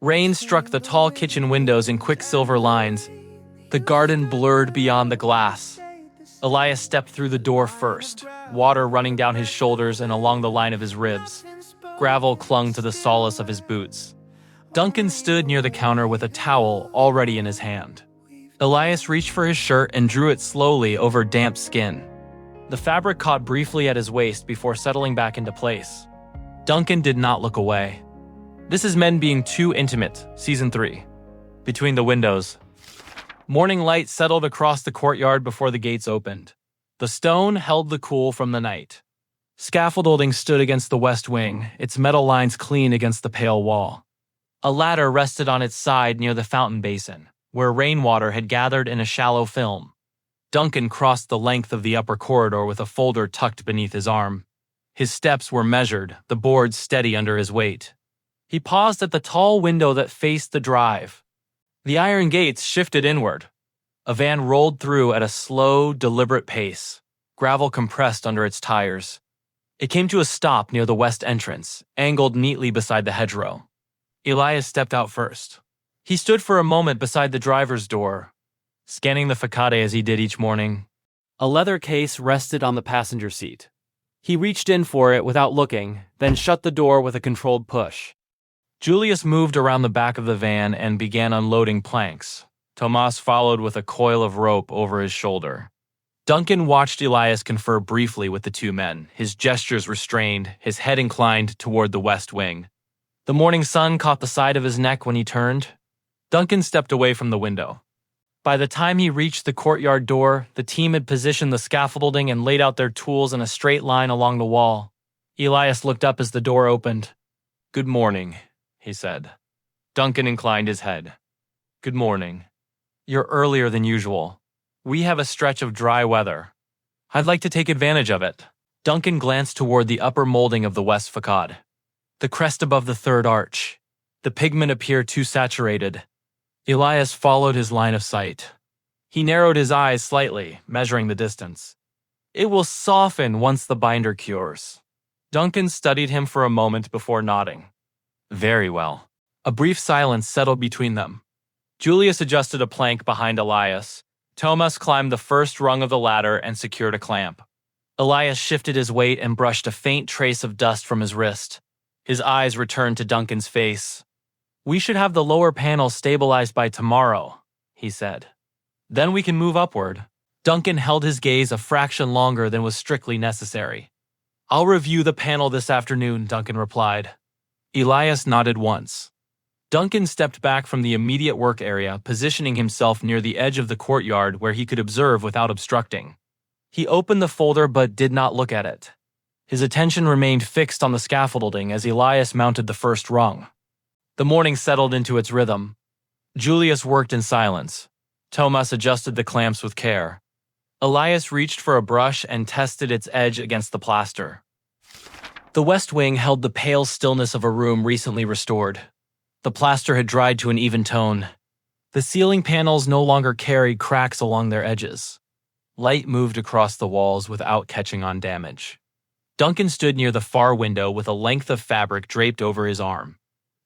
Rain struck the tall kitchen windows in quick silver lines. The garden blurred beyond the glass. Elias stepped through the door first, water running down his shoulders and along the line of his ribs. Gravel clung to the soles of his boots. Duncan stood near the counter with a towel already in his hand. Elias reached for his shirt and drew it slowly over damp skin. The fabric caught briefly at his waist before settling back into place. Duncan did not look away. This is Men Being Too Intimate, Season 3. Between the windows. Morning light settled across the courtyard before the gates opened. The stone held the cool from the night. Scaffolding stood against the west wing, its metal lines clean against the pale wall. A ladder rested on its side near the fountain basin, where rainwater had gathered in a shallow film. Duncan crossed the length of the upper corridor with a folder tucked beneath his arm. His steps were measured, the boards steady under his weight. He paused at the tall window that faced the drive. The iron gates shifted inward. A van rolled through at a slow, deliberate pace, gravel compressed under its tires. It came to a stop near the west entrance, angled neatly beside the hedgerow. Elias stepped out first. He stood for a moment beside the driver's door, scanning the facade as he did each morning. A leather case rested on the passenger seat. He reached in for it without looking, then shut the door with a controlled push. Julius moved around the back of the van and began unloading planks. Tomas followed with a coil of rope over his shoulder. Duncan watched Elias confer briefly with the two men, his gestures restrained, his head inclined toward the west wing. The morning sun caught the side of his neck when he turned. Duncan stepped away from the window. By the time he reached the courtyard door, the team had positioned the scaffolding and laid out their tools in a straight line along the wall. Elias looked up as the door opened. "Good morning," he said. Duncan inclined his head. "Good morning. You're earlier than usual. We have a stretch of dry weather. I'd like to take advantage of it." Duncan glanced toward the upper molding of the west facade. The crest above the third arch. The pigment appeared too saturated. Elias followed his line of sight. He narrowed his eyes slightly, measuring the distance. "It will soften once the binder cures." Duncan studied him for a moment before nodding. "Very well." A brief silence settled between them. Julius adjusted a plank behind Elias. Tomas climbed the first rung of the ladder and secured a clamp. Elias shifted his weight and brushed a faint trace of dust from his wrist. His eyes returned to Duncan's face. "We should have the lower panel stabilized by tomorrow," he said. "Then we can move upward." Duncan held his gaze a fraction longer than was strictly necessary. "I'll review the panel this afternoon," Duncan replied. Elias nodded once. Duncan stepped back from the immediate work area, positioning himself near the edge of the courtyard where he could observe without obstructing. He opened the folder but did not look at it. His attention remained fixed on the scaffolding as Elias mounted the first rung. The morning settled into its rhythm. Julius worked in silence. Tomas adjusted the clamps with care. Elias reached for a brush and tested its edge against the plaster. The west wing held the pale stillness of a room recently restored. The plaster had dried to an even tone. The ceiling panels no longer carried cracks along their edges. Light moved across the walls without catching on damage. Duncan stood near the far window with a length of fabric draped over his arm.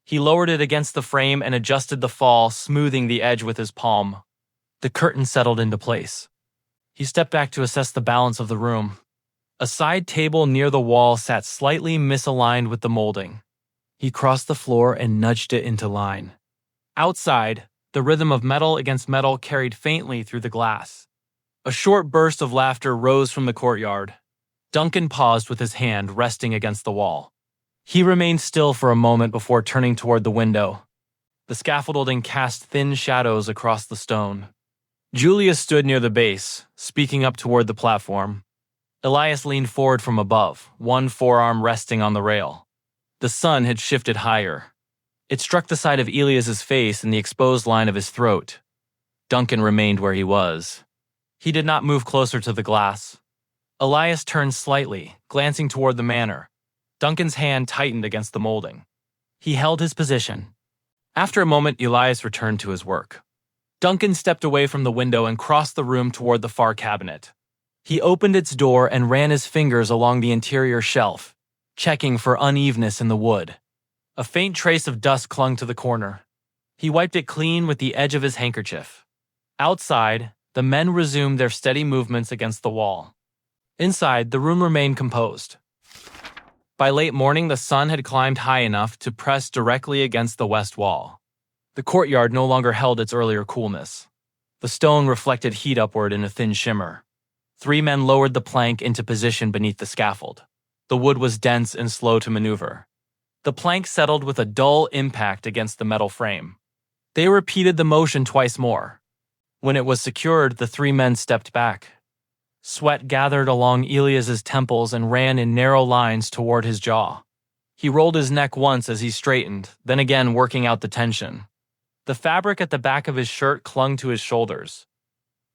He lowered it against the frame and adjusted the fall, smoothing the edge with his palm. The curtain settled into place. He stepped back to assess the balance of the room. A side table near the wall sat slightly misaligned with the molding. He crossed the floor and nudged it into line. Outside, the rhythm of metal against metal carried faintly through the glass. A short burst of laughter rose from the courtyard. Duncan paused with his hand resting against the wall. He remained still for a moment before turning toward the window. The scaffolding cast thin shadows across the stone. Julius stood near the base, speaking up toward the platform. Elias leaned forward from above, one forearm resting on the rail. The sun had shifted higher. It struck the side of Elias's face and the exposed line of his throat. Duncan remained where he was. He did not move closer to the glass. Elias turned slightly, glancing toward the manor. Duncan's hand tightened against the molding. He held his position. After a moment, Elias returned to his work. Duncan stepped away from the window and crossed the room toward the far cabinet. He opened its door and ran his fingers along the interior shelf, checking for unevenness in the wood. A faint trace of dust clung to the corner. He wiped it clean with the edge of his handkerchief. Outside, the men resumed their steady movements against the wall. Inside, the room remained composed. By late morning, the sun had climbed high enough to press directly against the west wall. The courtyard no longer held its earlier coolness. The stone reflected heat upward in a thin shimmer. 3 men lowered the plank into position beneath the scaffold. The wood was dense and slow to maneuver. The plank settled with a dull impact against the metal frame. They repeated the motion twice more. When it was secured, the 3 men stepped back. Sweat gathered along Elias's temples and ran in narrow lines toward his jaw. He rolled his neck once as he straightened, then again working out the tension. The fabric at the back of his shirt clung to his shoulders.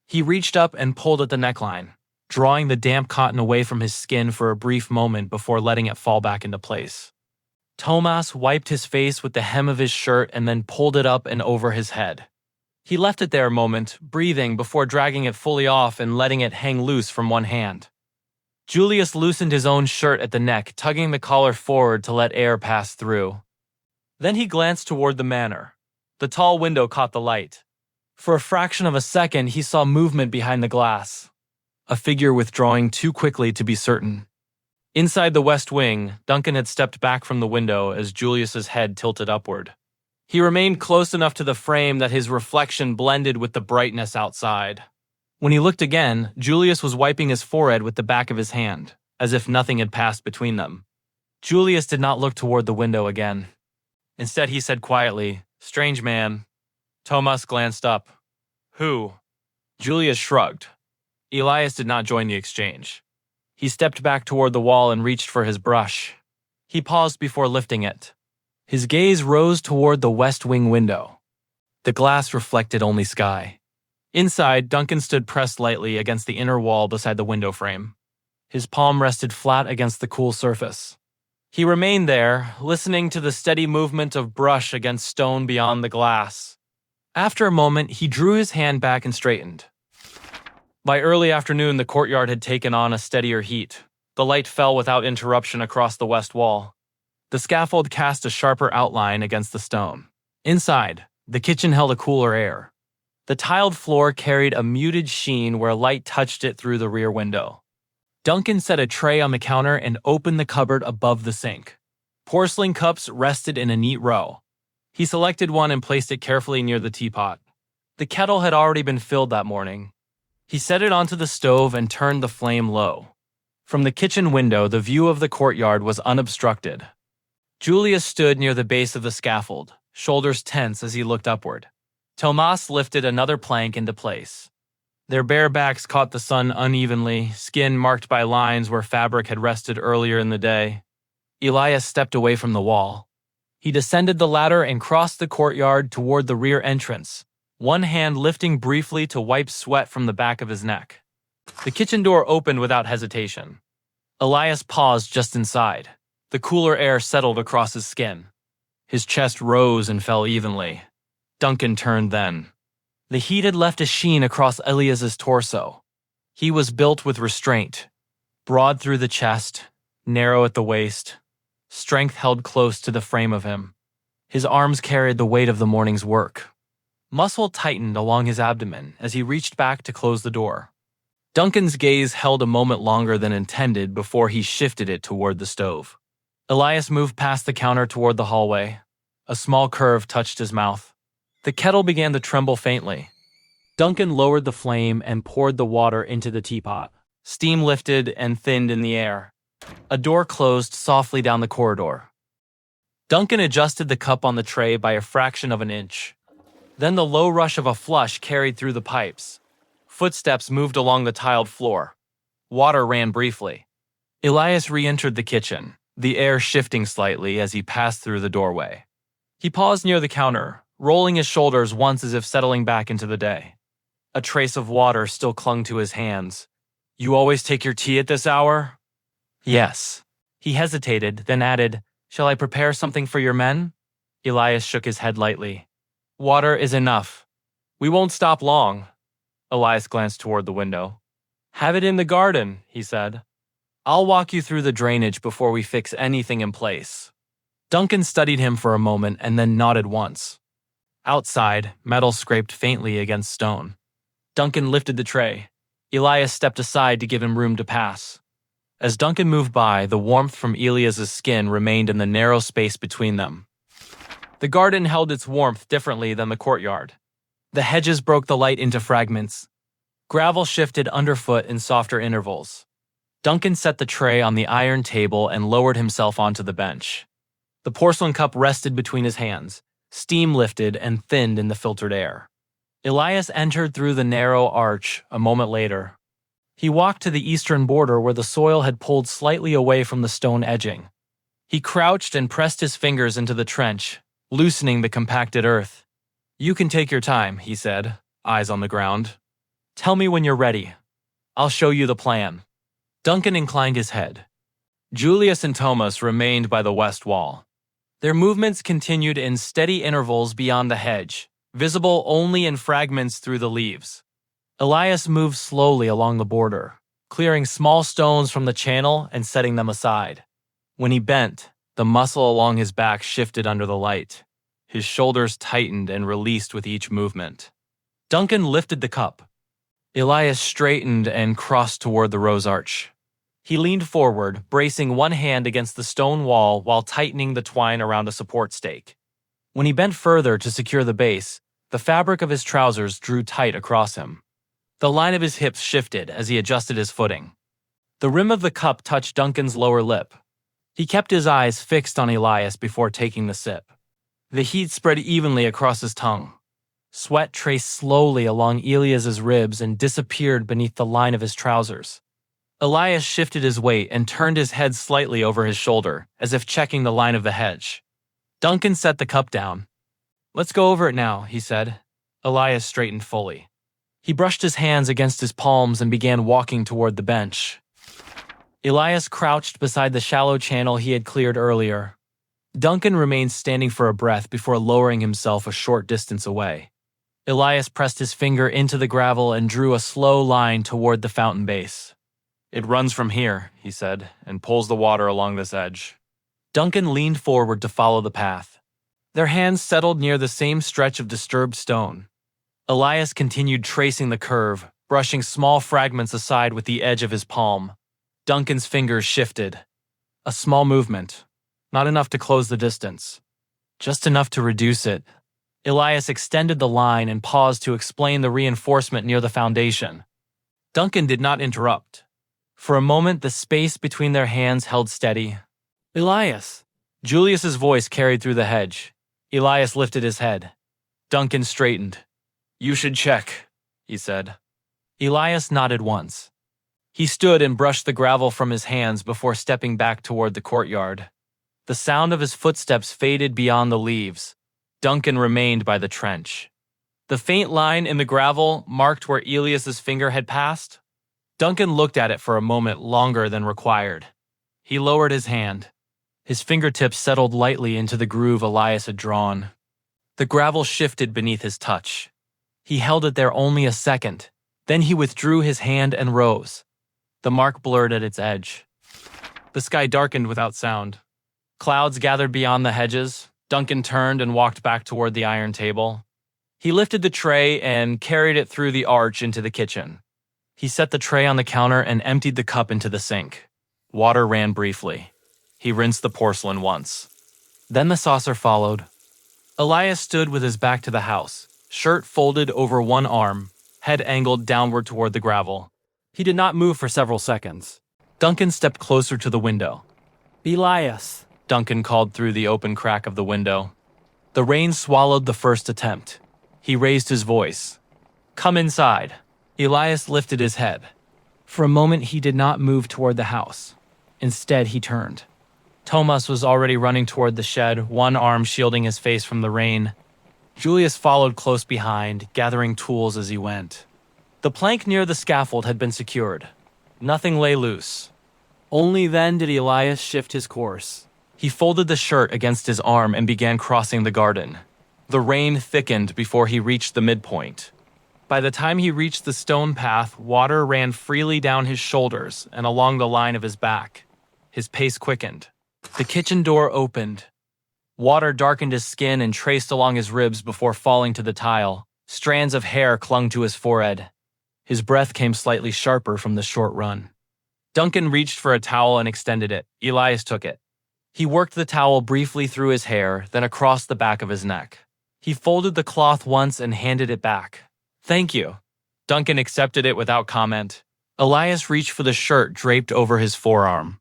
He reached up and pulled at the neckline, drawing the damp cotton away from his skin for a brief moment before letting it fall back into place. Tomas wiped his face with the hem of his shirt and then pulled it up and over his head. He left it there a moment, breathing before dragging it fully off and letting it hang loose from one hand. Julius loosened his own shirt at the neck, tugging the collar forward to let air pass through. Then he glanced toward the manor. The tall window caught the light. For a fraction of a second, he saw movement behind the glass. A figure withdrawing too quickly to be certain. Inside the west wing, Duncan had stepped back from the window as Julius's head tilted upward. He remained close enough to the frame that his reflection blended with the brightness outside. When he looked again, Julius was wiping his forehead with the back of his hand, as if nothing had passed between them. Julius did not look toward the window again. Instead, he said quietly, "Strange man." Tomas glanced up. "Who?" Julius shrugged. Elias did not join the exchange. He stepped back toward the wall and reached for his brush. He paused before lifting it. His gaze rose toward the west wing window. The glass reflected only sky. Inside, Duncan stood pressed lightly against the inner wall beside the window frame. His palm rested flat against the cool surface. He remained there, listening to the steady movement of brush against stone beyond the glass. After a moment, he drew his hand back and straightened. By early afternoon, the courtyard had taken on a steadier heat. The light fell without interruption across the west wall. The scaffold cast a sharper outline against the stone. Inside, the kitchen held a cooler air. The tiled floor carried a muted sheen where light touched it through the rear window. Duncan set a tray on the counter and opened the cupboard above the sink. Porcelain cups rested in a neat row. He selected one and placed it carefully near the teapot. The kettle had already been filled that morning. He set it onto the stove and turned the flame low. From the kitchen window, the view of the courtyard was unobstructed. Julius stood near the base of the scaffold, shoulders tense as he looked upward. Tomas lifted another plank into place. Their bare backs caught the sun unevenly, skin marked by lines where fabric had rested earlier in the day. Elias stepped away from the wall. He descended the ladder and crossed the courtyard toward the rear entrance, one hand lifting briefly to wipe sweat from the back of his neck. The kitchen door opened without hesitation. Elias paused just inside. The cooler air settled across his skin. His chest rose and fell evenly. Duncan turned then. The heat had left a sheen across Elias's torso. He was built with restraint, broad through the chest, narrow at the waist. Strength held close to the frame of him. His arms carried the weight of the morning's work. Muscle tightened along his abdomen as he reached back to close the door. Duncan's gaze held a moment longer than intended before he shifted it toward the stove. Elias moved past the counter toward the hallway. A small curve touched his mouth. The kettle began to tremble faintly. Duncan lowered the flame and poured the water into the teapot. Steam lifted and thinned in the air. A door closed softly down the corridor. Duncan adjusted the cup on the tray by a fraction of an inch. Then the low rush of a flush carried through the pipes. Footsteps moved along the tiled floor. Water ran briefly. Elias re-entered the kitchen, the air shifting slightly as he passed through the doorway. He paused near the counter, rolling his shoulders once as if settling back into the day. A trace of water still clung to his hands. "You always take your tea at this hour?" "Yes." He hesitated, then added, "Shall I prepare something for your men?" Elias shook his head lightly. "Water is enough. We won't stop long." Elias glanced toward the window. "Have it in the garden," he said. "I'll walk you through the drainage before we fix anything in place." Duncan studied him for a moment and then nodded once. Outside, metal scraped faintly against stone. Duncan lifted the tray. Elias stepped aside to give him room to pass. As Duncan moved by, the warmth from Elias's skin remained in the narrow space between them. The garden held its warmth differently than the courtyard. The hedges broke the light into fragments. Gravel shifted underfoot in softer intervals. Duncan set the tray on the iron table and lowered himself onto the bench. The porcelain cup rested between his hands. Steam lifted and thinned in the filtered air. Elias entered through the narrow arch a moment later. He walked to the eastern border where the soil had pulled slightly away from the stone edging. He crouched and pressed his fingers into the trench, loosening the compacted earth. "You can take your time," he said, eyes on the ground. "Tell me when you're ready. I'll show you the plan." Duncan inclined his head. Julius and Thomas remained by the west wall. Their movements continued in steady intervals beyond the hedge, visible only in fragments through the leaves. Elias moved slowly along the border, clearing small stones from the channel and setting them aside. When he bent, the muscle along his back shifted under the light. His shoulders tightened and released with each movement. Duncan lifted the cup. Elias straightened and crossed toward the rose arch. He leaned forward, bracing one hand against the stone wall while tightening the twine around a support stake. When he bent further to secure the base, the fabric of his trousers drew tight across him. The line of his hips shifted as he adjusted his footing. The rim of the cup touched Duncan's lower lip. He kept his eyes fixed on Elias before taking the sip. The heat spread evenly across his tongue. Sweat traced slowly along Elias's ribs and disappeared beneath the line of his trousers. Elias shifted his weight and turned his head slightly over his shoulder, as if checking the line of the hedge. Duncan set the cup down. "Let's go over it now," he said. Elias straightened fully. He brushed his hands against his palms and began walking toward the bench. Elias crouched beside the shallow channel he had cleared earlier. Duncan remained standing for a breath before lowering himself a short distance away. Elias pressed his finger into the gravel and drew a slow line toward the fountain base. "It runs from here," he said, "and pulls the water along this edge." Duncan leaned forward to follow the path. Their hands settled near the same stretch of disturbed stone. Elias continued tracing the curve, brushing small fragments aside with the edge of his palm. Duncan's fingers shifted. A small movement. Not enough to close the distance. Just enough to reduce it. Elias extended the line and paused to explain the reinforcement near the foundation. Duncan did not interrupt. For a moment, the space between their hands held steady. "Elias!" Julius's voice carried through the hedge. Elias lifted his head. Duncan straightened. "You should check," he said. Elias nodded once. He stood and brushed the gravel from his hands before stepping back toward the courtyard. The sound of his footsteps faded beyond the leaves. Duncan remained by the trench. The faint line in the gravel marked where Elias's finger had passed. Duncan looked at it for a moment longer than required. He lowered his hand. His fingertips settled lightly into the groove Elias had drawn. The gravel shifted beneath his touch. He held it there only a second. Then he withdrew his hand and rose. The mark blurred at its edge. The sky darkened without sound. Clouds gathered beyond the hedges. Duncan turned and walked back toward the iron table. He lifted the tray and carried it through the arch into the kitchen. He set the tray on the counter and emptied the cup into the sink. Water ran briefly. He rinsed the porcelain once. Then the saucer followed. Elias stood with his back to the house, shirt folded over one arm, head angled downward toward the gravel. He did not move for several seconds. Duncan stepped closer to the window. "Elias," Duncan called through the open crack of the window. The rain swallowed the first attempt. He raised his voice. "Come inside." Elias lifted his head. For a moment, he did not move toward the house. Instead, he turned. Thomas was already running toward the shed, one arm shielding his face from the rain. Julius followed close behind, gathering tools as he went. The plank near the scaffold had been secured. Nothing lay loose. Only then did Elias shift his course. He folded the shirt against his arm and began crossing the garden. The rain thickened before he reached the midpoint. By the time he reached the stone path, water ran freely down his shoulders and along the line of his back. His pace quickened. The kitchen door opened. Water darkened his skin and traced along his ribs before falling to the tile. Strands of hair clung to his forehead. His breath came slightly sharper from the short run. Duncan reached for a towel and extended it. Elias took it. He worked the towel briefly through his hair, then across the back of his neck. He folded the cloth once and handed it back. "Thank you." Duncan accepted it without comment. Elias reached for the shirt draped over his forearm.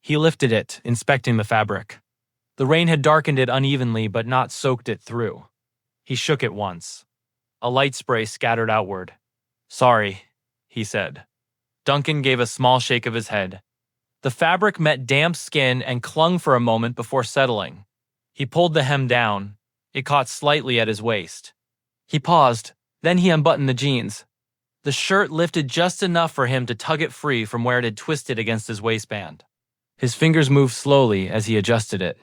He lifted it, inspecting the fabric. The rain had darkened it unevenly but not soaked it through. He shook it once. A light spray scattered outward. "Sorry," he said. Duncan gave a small shake of his head. The fabric met damp skin and clung for a moment before settling. He pulled the hem down. It caught slightly at his waist. He paused, then he unbuttoned the jeans. The shirt lifted just enough for him to tug it free from where it had twisted against his waistband. His fingers moved slowly as he adjusted it.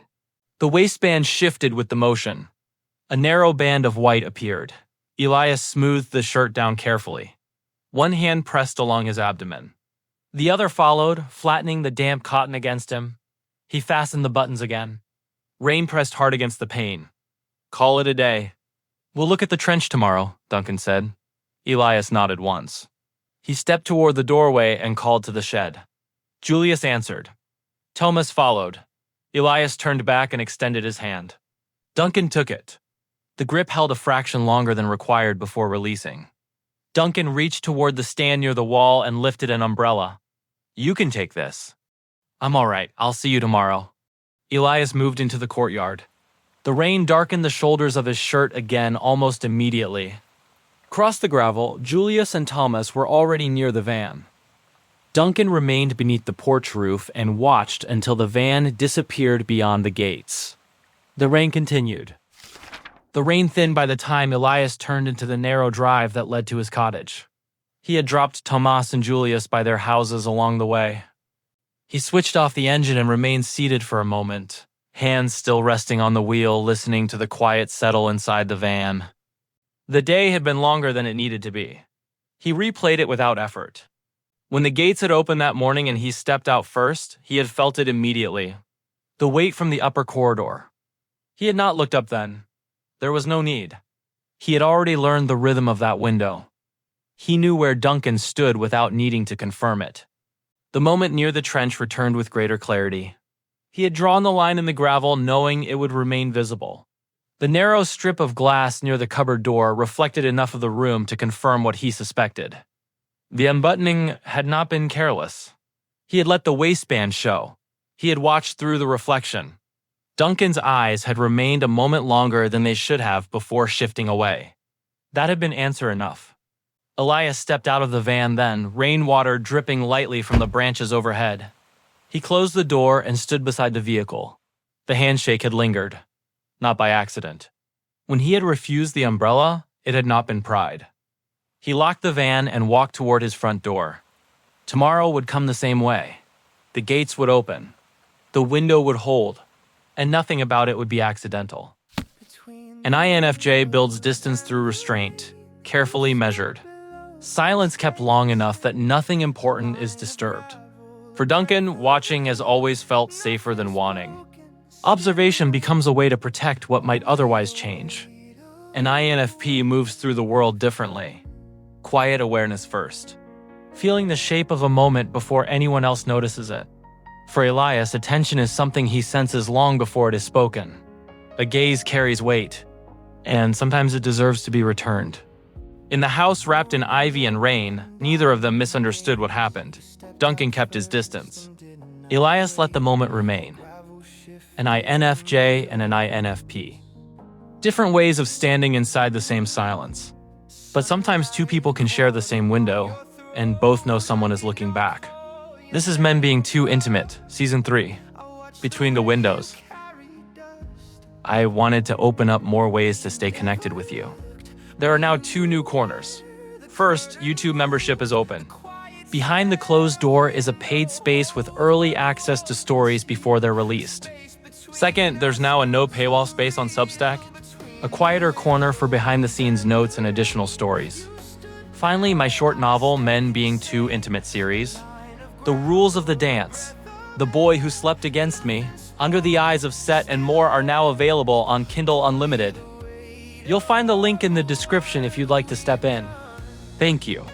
The waistband shifted with the motion. A narrow band of white appeared. Elias smoothed the shirt down carefully. One hand pressed along his abdomen. The other followed, flattening the damp cotton against him. He fastened the buttons again. Rain pressed hard against the pane. "Call it a day." "We'll look at the trench tomorrow," Duncan said. Elias nodded once. He stepped toward the doorway and called to the shed. Julius answered. Thomas followed. Elias turned back and extended his hand. Duncan took it. The grip held a fraction longer than required before releasing. Duncan reached toward the stand near the wall and lifted an umbrella. "You can take this." "I'm all right. I'll see you tomorrow." Elias moved into the courtyard. The rain darkened the shoulders of his shirt again almost immediately. Across the gravel, Julius and Thomas were already near the van. Duncan remained beneath the porch roof and watched until the van disappeared beyond the gates. The rain continued. The rain thinned by the time Elias turned into the narrow drive that led to his cottage. He had dropped Thomas and Julius by their houses along the way. He switched off the engine and remained seated for a moment, hands still resting on the wheel, listening to the quiet settle inside the van. The day had been longer than it needed to be. He replayed it without effort. When the gates had opened that morning and he stepped out first, he had felt it immediately. The weight from the upper corridor. He had not looked up then. There was no need. He had already learned the rhythm of that window. He knew where Duncan stood without needing to confirm it. The moment near the trench returned with greater clarity. He had drawn the line in the gravel knowing it would remain visible. The narrow strip of glass near the cupboard door reflected enough of the room to confirm what he suspected. The unbuttoning had not been careless. He had let the waistband show. He had watched through the reflection. Duncan's eyes had remained a moment longer than they should have before shifting away. That had been answer enough. Elias stepped out of the van then, rainwater dripping lightly from the branches overhead. He closed the door and stood beside the vehicle. The handshake had lingered. Not by accident. When he had refused the umbrella, it had not been pride. He locked the van and walked toward his front door. Tomorrow would come the same way. The gates would open. The window would hold. And nothing about it would be accidental. An INFJ builds distance through restraint, carefully measured. Silence kept long enough that nothing important is disturbed. For Duncan, watching has always felt safer than wanting. Observation becomes a way to protect what might otherwise change. An INFP moves through the world differently. Quiet awareness first. Feeling the shape of a moment before anyone else notices it. For Elias, attention is something he senses long before it is spoken. A gaze carries weight, and sometimes it deserves to be returned. In the house wrapped in ivy and rain, neither of them misunderstood what happened. Duncan kept his distance. Elias let the moment remain. An INFJ and an INFP. Different ways of standing inside the same silence. But sometimes two people can share the same window, and both know someone is looking back. This is Men Being Too Intimate, Season 3. Between the Windows. I wanted to open up more ways to stay connected with you. There are now 2 new corners. First, YouTube membership is open. Behind the closed door is a paid space with early access to stories before they're released. Second, there's now a no paywall space on Substack, a quieter corner for behind-the-scenes notes and additional stories. Finally, my short novel, Men Being Too Intimate series. The Rules of the Dance. The Boy Who Slept Against Me. Under the Eyes of Set and more are now available on Kindle Unlimited. You'll find the link in the description if you'd like to step in. Thank you.